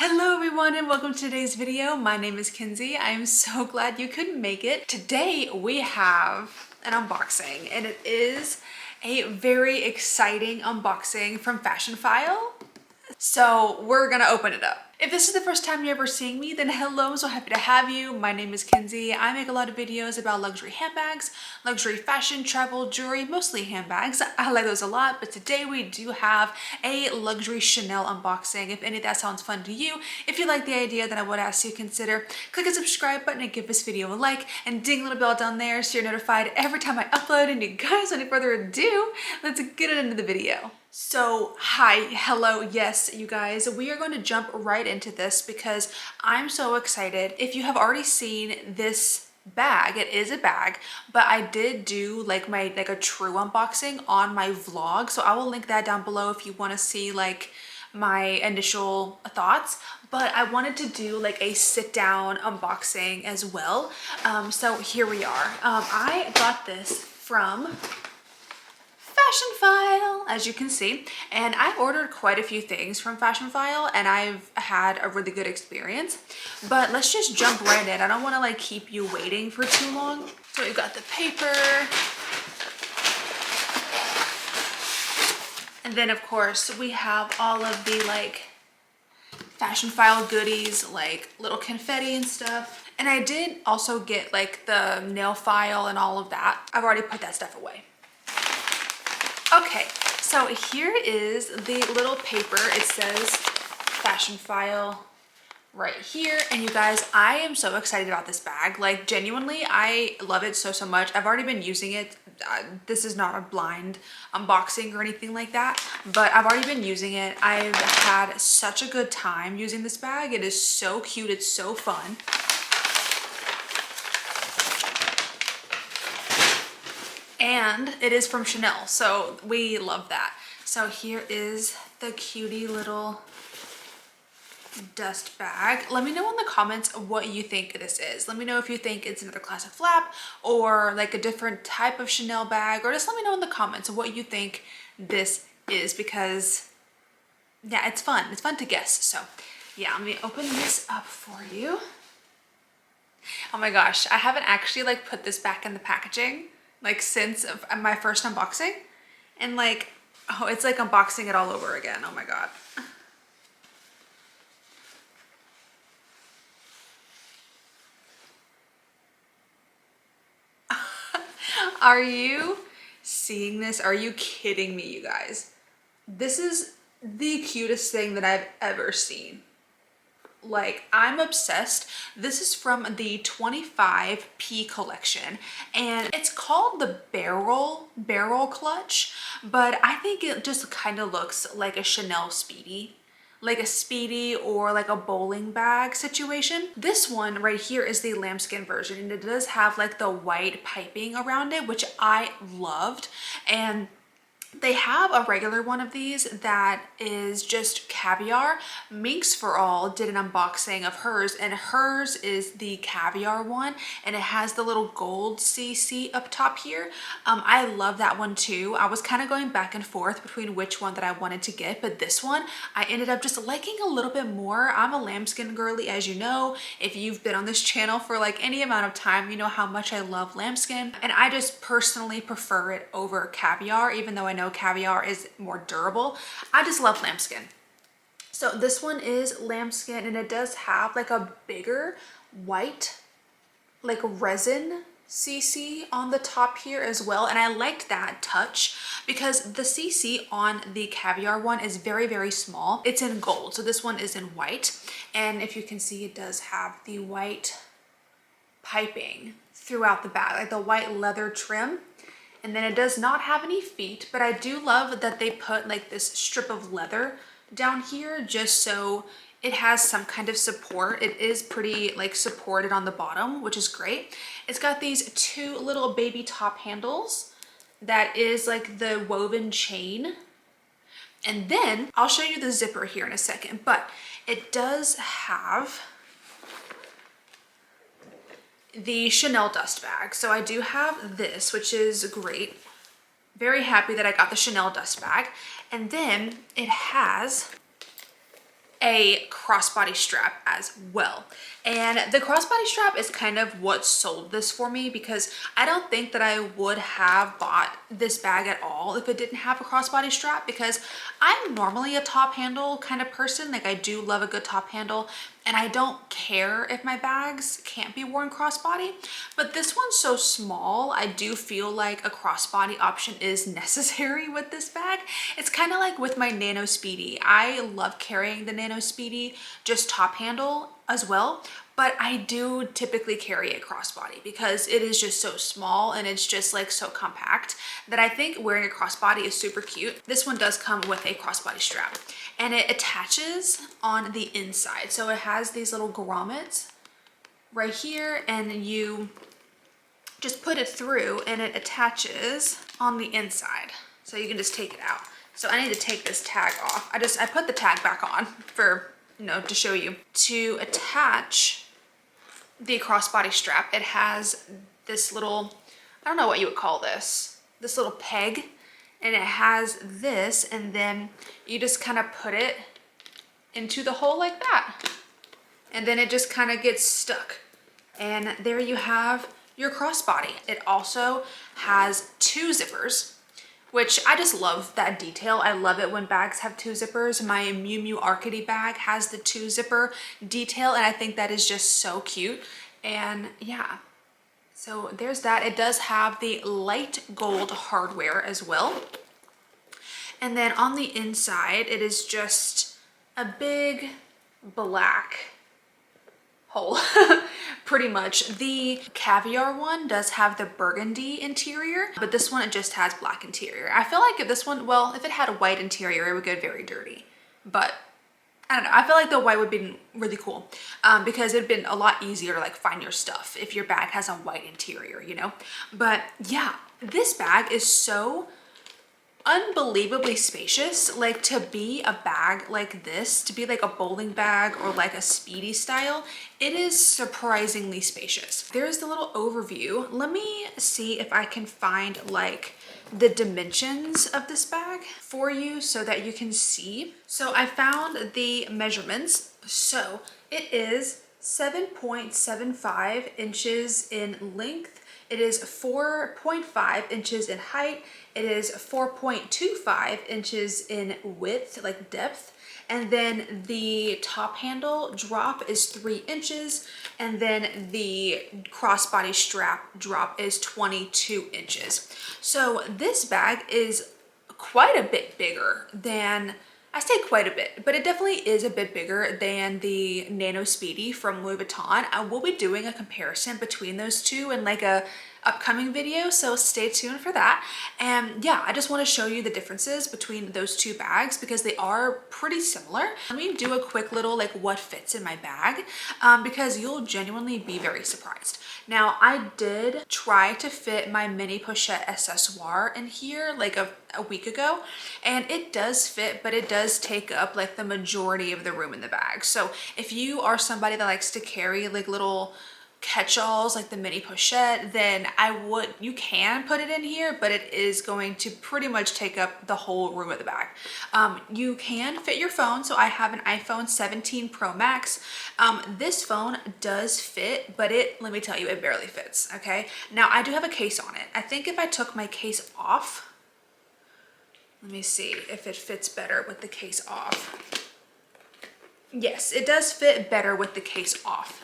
Hello everyone and welcome to today's video. My name is Kenzie. I am so glad you could make it. Today we have an unboxing and it is a very exciting unboxing from Fashion File. So we're gonna open it up. If this is the first time you're ever seeing me, then hello, I'm so happy to have you. My name is Kenzie. I make a lot of videos about luxury handbags, luxury fashion, travel, jewelry, mostly handbags. I like those a lot, but today we do have a luxury Chanel unboxing. If any of that sounds fun to you, if you like the idea, then I would ask you to consider click the subscribe button and give this video a like and ding the little bell down there so you're notified every time I upload. And you guys, without any further ado, let's get into the video. So hello, yes, you guys, we are going to jump right into this because I'm so excited. If you have already seen this bag, it is a bag, but I did do like a true unboxing on my vlog, so I will link that down below if you want to see like my initial thoughts. But I wanted to do like a sit down unboxing as well. So here we are. I got this from Fashion File, as you can see, and I've ordered quite a few things from Fashion File and I've had a really good experience, but let's just jump right in. I don't want to like keep you waiting for too long. So we've got the paper, and then of course we have all of the like Fashion File goodies, like little confetti and stuff. And I did also get like the nail file and all of that. I've already put that stuff away. Okay, so here is the little paper. It says Fashion File right here. And you guys, I am so excited about this bag. Like genuinely, I love it so much. I've already been using it. This is not a blind unboxing or anything like that, but I've already been using it. I've had such a good time using this bag. It is so cute. It's so fun. And it is from Chanel, so we love that. So here is the cutie little dust bag. Let me know in the comments what you think this is. Let me know if you think it's another classic flap or like a different type of Chanel bag, or just let me know in the comments what you think this is, because yeah, it's fun. It's fun to guess. So yeah, let me open this up for you. Oh my gosh, I haven't actually like put this back in the packaging like since my first unboxing, and like, oh, it's like unboxing it all over again. Oh my god. Are you seeing this? Are you kidding me, you guys? This is the cutest thing that I've ever seen. Like, I'm obsessed. This is from the 25P collection and it's called the barrel clutch, but I think it just kind of looks like a Chanel Speedy, like a Speedy or like a bowling bag situation. This one right here is the lambskin version and it does have like the white piping around it, which I loved. And they have a regular one of these that is just caviar. Minx for All did an unboxing of hers, and hers is the caviar one, and it has the little gold CC up top here. I love that one too. I was kind of going back and forth between which one that I wanted to get, but this one I ended up just liking a little bit more. I'm a lambskin girly, as you know. If you've been on this channel for like any amount of time, you know how much I love lambskin, and I just personally prefer it over caviar, even though I know caviar is more durable. I just love lambskin. So this one is lambskin and it does have like a bigger white like resin CC on the top here as well, and I liked that touch because the CC on the caviar one is very small. It's in gold, so this one is in white, and if you can see, it does have the white piping throughout the bag, like the white leather trim. And then it does not have any feet, but I do love that they put like this strip of leather down here just so it has some kind of support. It is pretty like supported on the bottom, which is great. It's got these two little baby top handles that is like the woven chain. And then I'll show you the zipper here in a second, but it does have the Chanel dust bag. So I do have this, which is great. Very happy that I got the Chanel dust bag. And then it has a crossbody strap as well. And the crossbody strap is kind of what sold this for me, because I don't think that I would have bought this bag at all if it didn't have a crossbody strap, because I'm normally a top handle kind of person. Like, I do love a good top handle, and I don't care if my bags can't be worn crossbody, but this one's so small, I do feel like a crossbody option is necessary with this bag. It's kind of like with my Nano Speedy. I love carrying the Nano Speedy, just top handle as well, but I do typically carry a crossbody because it is just so small and it's just like so compact that I think wearing a crossbody is super cute. This one does come with a crossbody strap, and it attaches on the inside. So it has these little grommets right here, and you just put it through and it attaches on the inside. So you can just take it out. So I need to take this tag off. I put the tag back on for, you know, to show you. To attach the crossbody strap, it has this little, I don't know what you would call this little peg, and it has this, and then you just kind of put it into the hole like that, and then it just kind of gets stuck, and there you have your crossbody. It also has 2 zippers, which I just love that detail. I love it when bags have 2 zippers. My Miu Miu Arcady bag has the 2 zipper detail, and I think that is just so cute. And yeah, so there's that. It does have the light gold hardware as well. And then on the inside, it is just a big black hole. Pretty much. The Caviar one does have the burgundy interior, but this one, it just has black interior. I feel like if this one, well, if it had a white interior, it would get very dirty, but I don't know. I feel like the white would be really cool, because it'd been a lot easier to like find your stuff if your bag has a white interior, you know? But yeah, this bag is so unbelievably spacious. Like, to be a bag like this, to be like a bowling bag or like a Speedy style, it is surprisingly spacious. There's the little overview. Let me see if I can find like the dimensions of this bag for you so that you can see. So I found the measurements. So it is 7.75 inches in length. It is 4.5 inches in height. It is 4.25 inches in width, like depth. And then the top handle drop is 3 inches. And then the crossbody strap drop is 22 inches. So this bag is quite a bit bigger than, I say quite a bit, but it definitely is a bit bigger than the Nano Speedy from Louis Vuitton. I will be doing a comparison between those two in like a upcoming video, so stay tuned for that. And yeah, I just want to show you the differences between those two bags because they are pretty similar. Let me do a quick little like what fits in my bag, because you'll genuinely be very surprised. Now, I did try to fit my mini pochette accessoire in here like a week ago, and it does fit, but it does take up like the majority of the room in the bag. So if you are somebody that likes to carry like little catch-alls like the mini pochette, then you can put it in here, but it is going to pretty much take up the whole room of the bag. You can fit your phone. So I have an iPhone 17 Pro Max. This phone does fit, but let me tell you, it barely fits. Okay. Now I do have a case on it. I think if I took my case off, let me see if it fits better with the case off. Yes, it does fit better with the case off.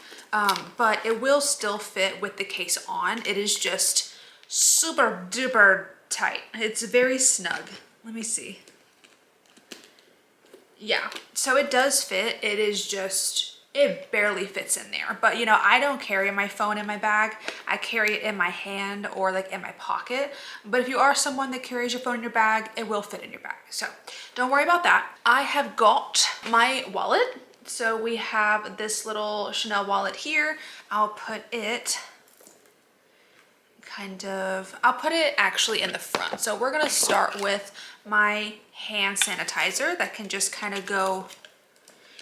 But it will still fit with the case on. It is just super duper tight. It's very snug. Let me see. Yeah, so it does fit. It is just, it barely fits in there. But you know, I don't carry my phone in my bag. I carry it in my hand or like in my pocket. But if you are someone that carries your phone in your bag, it will fit in your bag. So don't worry about that. I have got my wallet. So we have this little Chanel wallet here. I'll put it I'll put it actually in the front. So we're gonna start with my hand sanitizer that can just kind of go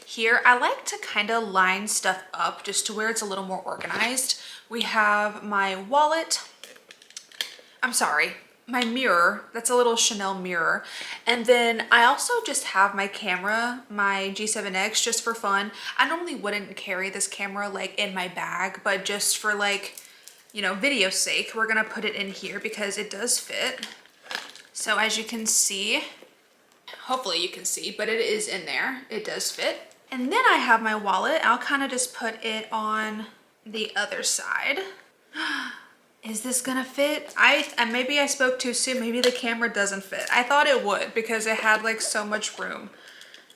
here. I like to kind of line stuff up just to where it's a little more organized. We have my wallet. I'm sorry, my mirror. That's a little Chanel mirror. And then I also just have my camera, my G7X, just for fun. I normally wouldn't carry this camera like in my bag, but just for like, you know, video's sake, we're gonna put it in here because it does fit. So as you can see, hopefully you can see, but it is in there. It does fit. And then I have my wallet. I'll kind of just put it on the other side. Is this gonna fit? Maybe I spoke too soon. Maybe the camera doesn't fit. I thought it would because it had like so much room.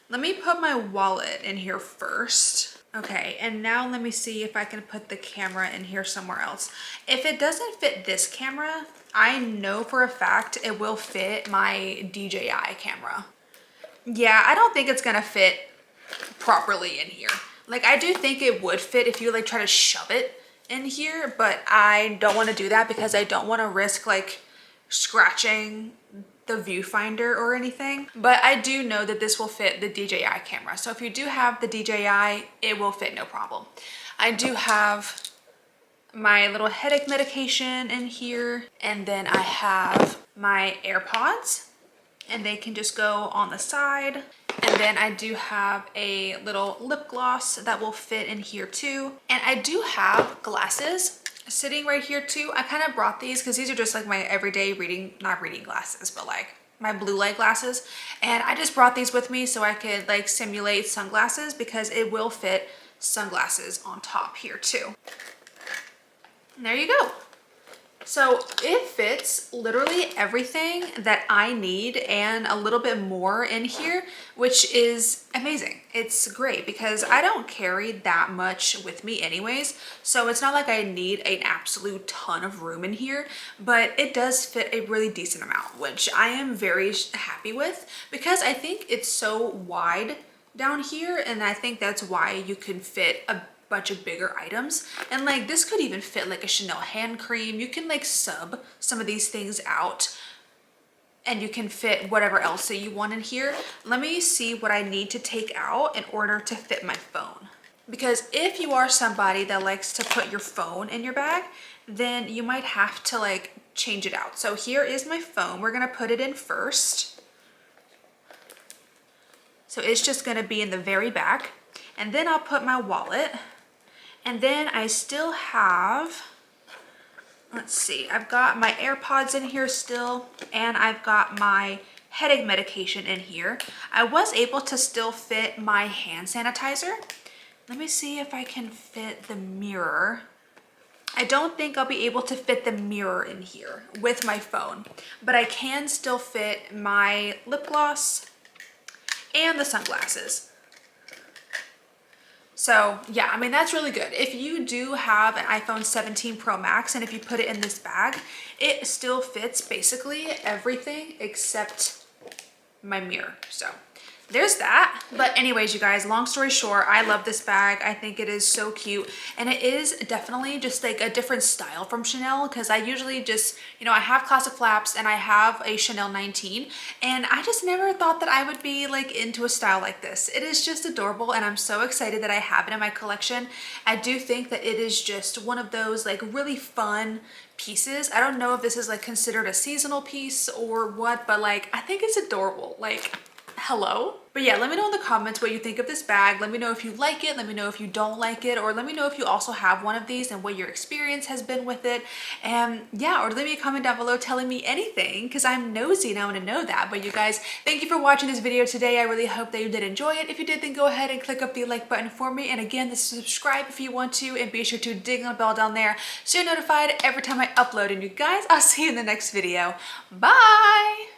Let me put my wallet in here first. Okay, and now let me see if I can put the camera in here somewhere else. If it doesn't fit this camera, I know for a fact it will fit my DJI camera. Yeah, I don't think it's gonna fit properly in here. Like, I do think it would fit if you like try to shove it in here, but I don't want to do that because I don't want to risk like scratching the viewfinder or anything. But I do know that this will fit the DJI camera. So if you do have the DJI, it will fit no problem. I do have my little headache medication in here, and then I have my AirPods, and they can just go on the side. And then I do have a little lip gloss that will fit in here too. And I do have glasses sitting right here too. I kind of brought these because these are just like my everyday not reading glasses, but like my blue light glasses. And I just brought these with me so I could like simulate sunglasses because it will fit sunglasses on top here too. And there you go. So it fits literally everything that I need and a little bit more in here, which is amazing. It's great because I don't carry that much with me anyways. So it's not like I need an absolute ton of room in here, but it does fit a really decent amount, which I am very happy with because I think it's so wide down here. And I think that's why you can fit a bunch of bigger items. And like this could even fit like a Chanel hand cream. You can like sub some of these things out and you can fit whatever else that you want in here. Let me see what I need to take out in order to fit my phone. Because if you are somebody that likes to put your phone in your bag, then you might have to like change it out. So here is my phone. We're gonna put it in first. So it's just gonna be in the very back. And then I'll put my wallet. And then I still have, let's see, I've got my AirPods in here still, and I've got my headache medication in here. I was able to still fit my hand sanitizer. Let me see if I can fit the mirror. I don't think I'll be able to fit the mirror in here with my phone, but I can still fit my lip gloss and the sunglasses. So yeah, I mean, that's really good. If you do have an iPhone 17 Pro Max and if you put it in this bag, it still fits basically everything except my mirror. So there's that. But anyways, you guys, long story short, I love this bag. I think it is so cute. And it is definitely just like a different style from Chanel because I usually just, you know, I have classic flaps and I have a Chanel 19. And I just never thought that I would be like into a style like this. It is just adorable and I'm so excited that I have it in my collection. I do think that it is just one of those like really fun pieces. I don't know if this is like considered a seasonal piece or what, but like I think it's adorable. Like, hello. But yeah, let me know in the comments what you think of this bag. Let me know if you like it. Let me know if you don't like it, or let me know if you also have one of these and what your experience has been with it. And yeah, or leave me a comment down below telling me anything because I'm nosy and I want to know that. But you guys, thank you for watching this video today. I really hope that you did enjoy it. If you did, then go ahead and click up the like button for me. And again, subscribe if you want to, and be sure to ding on the bell down there so you're notified every time I upload. And you guys, I'll see you in the next video. Bye.